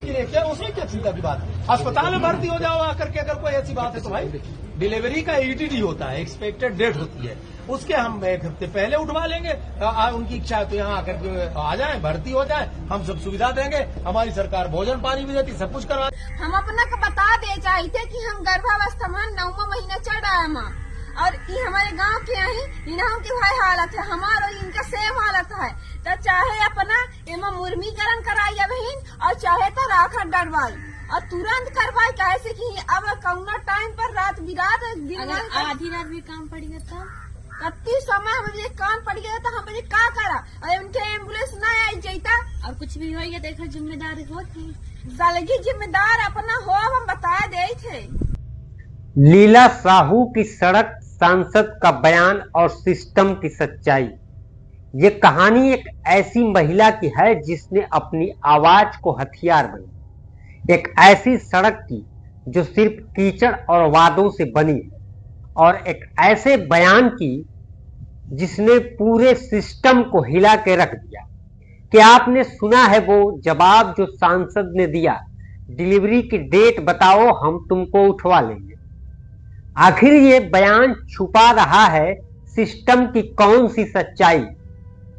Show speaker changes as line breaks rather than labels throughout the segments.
क्या उसमें क्या चिंता की बात है? अस्पताल में भर्ती हो जाओ आकर के, अगर कोई ऐसी बात है तो भाई डिलीवरी का ईटीडी होता है, एक्सपेक्टेड डेट होती है, उसके हम 1 हफ्ते पहले उठवा लेंगे। उनकी इच्छा है तो यहाँ आकर के आ जाए, भर्ती हो जाए, हम सब सुविधा देंगे। हमारी सरकार भोजन पानी भी देती, सब कुछ करवा।
हम अपना को बता दे चाहते कि हम गर्भावस्था में 9वां महीना चल रहा है माँ, और ये हमारे गांव के हैं, इन्हों की भाई हालत है, हमारा और इनका सेम हालत है। तो चाहे अपना एमा मुर्मीकरण कराइए बहन, और चाहे तो राखा डरवाई और तुरंत करवाई, कैसे कि अब कौना टाइम पर रात बिरात
आधी रात भी काम पड़ गया था,
कत्ती समय मुझे काम पड़ गया था, हम क्या करा? अरे उनके एम्बुलेंस न आई जाता
और कुछ भी हो गया देखो जिम्मेदारी होती
सलगी जिम्मेदार अपना हो, हम बता दे थे।
लीला साहू की सड़क, सांसद का बयान और सिस्टम की सच्चाई। ये कहानी एक ऐसी महिला की है जिसने अपनी आवाज को हथियार बनाया, एक ऐसी सड़क की जो सिर्फ कीचड़ और वादों से बनी है, और एक ऐसे बयान की जिसने पूरे सिस्टम को हिला के रख दिया। क्या आपने सुना है वो जवाब जो सांसद ने दिया? डिलीवरी की डेट बताओ, हम तुमको उठवा लेंगे। आखिर ये बयान छुपा रहा है सिस्टम की कौन सी सच्चाई,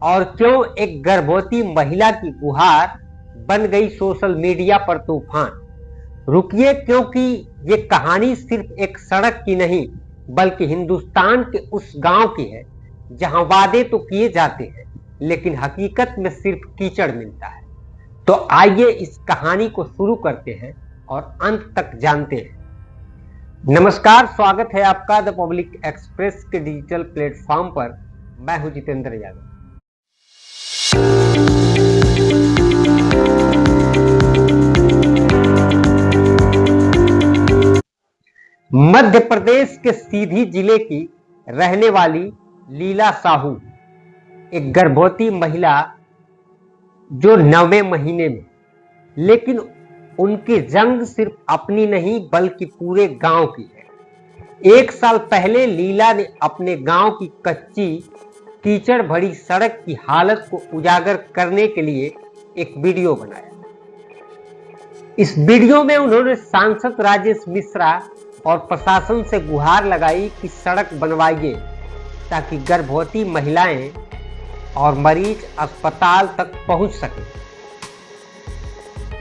और क्यों एक गर्भवती महिला की गुहार बन गई सोशल मीडिया पर तूफान। रुकिए, क्योंकि ये कहानी सिर्फ एक सड़क की नहीं बल्कि हिंदुस्तान के उस गांव की है जहां वादे तो किए जाते हैं लेकिन हकीकत में सिर्फ कीचड़ मिलता है। तो आइए इस कहानी को शुरू करते हैं और अंत तक जानते हैं। नमस्कार, स्वागत है आपका द पब्लिक एक्सप्रेस के डिजिटल प्लेटफॉर्म पर। मैं हूं जितेंद्र यादव। मध्य प्रदेश के सीधी जिले की रहने वाली लीला साहू, एक गर्भवती महिला जो 9वें महीने में, लेकिन उनकी जंग सिर्फ अपनी नहीं बल्कि पूरे गांव की है। 1 साल पहले लीला ने अपने गांव की कच्ची कीचड़ भरी सड़क की हालत को उजागर करने के लिए एक वीडियो बनाया। इस वीडियो में उन्होंने सांसद राजेश मिश्रा और प्रशासन से गुहार लगाई कि सड़क बनवाइए ताकि गर्भवती महिलाएं और मरीज अस्पताल तक पहुंच सकें।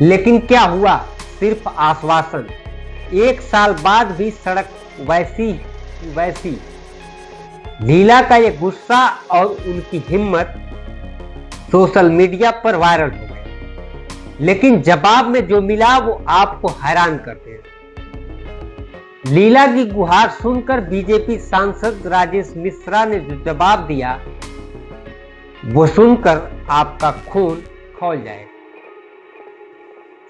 लेकिन क्या हुआ? सिर्फ आश्वासन। 1 साल बाद भी सड़क वैसी। लीला का ये गुस्सा और उनकी हिम्मत सोशल मीडिया पर वायरल हो गया, लेकिन जवाब में जो मिला वो आपको हैरान कर देगा। लीला की गुहार सुनकर बीजेपी सांसद राजेश मिश्रा ने जो जवाब दिया वो सुनकर आपका खून खौल जाएगा।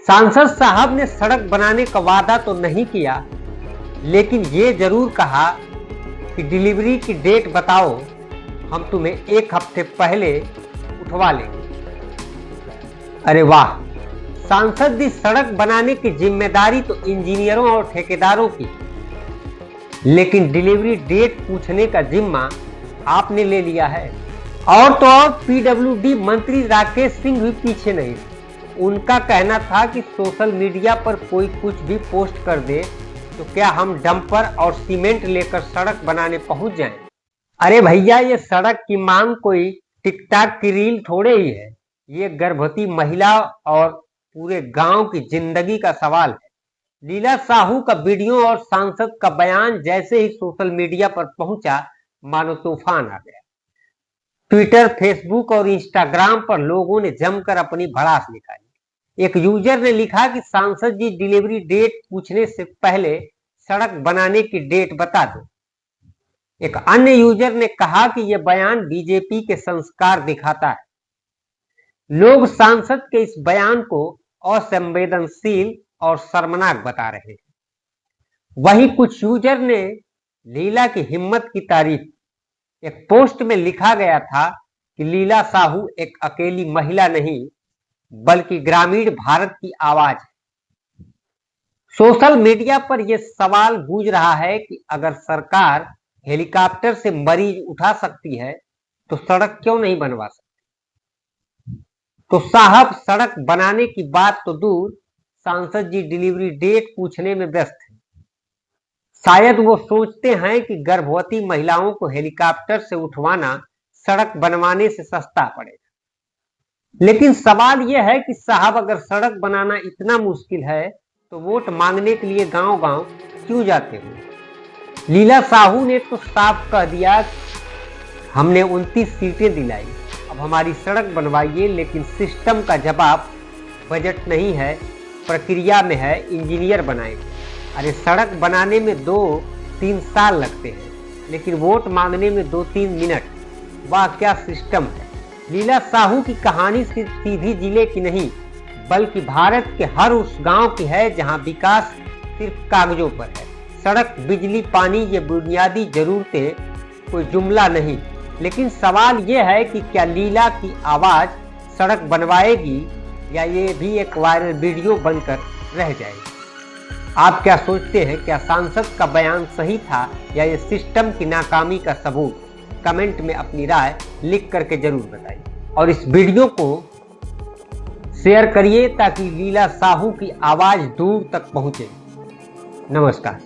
सांसद साहब ने सड़क बनाने का वादा तो नहीं किया, लेकिन ये जरूर कहा कि डिलीवरी की डेट बताओ, हम तुम्हें 1 हफ्ते पहले उठवा लेंगे। अरे वाह! सांसद की सड़क बनाने की जिम्मेदारी तो इंजीनियरों और ठेकेदारों की, लेकिन डिलीवरी डेट पूछने का जिम्मा आपने ले लिया है। और तो और पीडब्ल्यूडी मंत्री राकेश सिंह भी पीछे नहीं। उनका कहना था कि सोशल मीडिया पर कोई कुछ भी पोस्ट कर दे तो क्या हम डंपर और सीमेंट लेकर सड़क बनाने पहुंच जाएं? अरे भैया, ये सड़क की मांग कोई टिकटॉक की रील थोड़े ही है, ये गर्भवती महिला और पूरे गांव की जिंदगी का सवाल है। लीला साहू का वीडियो और सांसद का बयान जैसे ही सोशल मीडिया पर पहुंचा, मानो तूफान आ गया। ट्विटर, फेसबुक और इंस्टाग्राम पर लोगों ने जमकर अपनी भड़ास निकाली। एक यूजर ने लिखा कि सांसद जी, डिलीवरी डेट पूछने से पहले सड़क बनाने की डेट बता दो। एक अन्य यूजर ने कहा कि यह बयान बीजेपी के संस्कार दिखाता है। लोग सांसद के इस बयान को असंवेदनशील और शर्मनाक बता रहे हैं। वहीं कुछ यूजर ने लीला की हिम्मत की तारीफ। एक पोस्ट में लिखा गया था कि लीला साहू एक अकेली महिला नहीं बल्कि ग्रामीण भारत की आवाज है। सोशल मीडिया पर यह सवाल गूंज रहा है कि अगर सरकार हेलीकॉप्टर से मरीज उठा सकती है तो सड़क क्यों नहीं बनवा सकती? तो साहब, सड़क बनाने की बात तो दूर, सांसद जी डिलीवरी डेट पूछने में व्यस्त हैं। शायद वो सोचते हैं कि गर्भवती महिलाओं को हेलीकॉप्टर से उठवाना सड़क बनवाने से सस्ता पड़ेगा। लेकिन सवाल यह है कि साहब, अगर सड़क बनाना इतना मुश्किल है तो वोट मांगने के लिए गांव-गांव क्यों जाते हो? लीला साहू ने तो साफ कह दिया, हमने 29 सीटें दिलाई, अब हमारी सड़क बनवाइए। लेकिन सिस्टम का जवाब बजट नहीं है, प्रक्रिया में है, इंजीनियर बनाएंगे। अरे सड़क बनाने में 2-3 साल लगते हैं, लेकिन वोट मांगने में 2-3 मिनट। वाह क्या सिस्टम है। लीला साहू की कहानी सिर्फ सीधी जिले की नहीं, बल्कि भारत के हर उस गांव की है जहां विकास सिर्फ कागजों पर है। सड़क, बिजली, पानी, ये बुनियादी जरूरतें कोई जुमला नहीं। लेकिन सवाल यह है कि क्या लीला की आवाज सड़क बनवाएगी या ये भी एक वायरल वीडियो बनकर रह जाएगी? आप क्या सोचते हैं? क्या सांसद का बयान सही था या ये सिस्टम की नाकामी का सबूत? कमेंट में अपनी राय लिख करके जरूर बताइए और इस वीडियो को शेयर करिए ताकि लीला साहू की आवाज दूर तक पहुंचे। नमस्कार।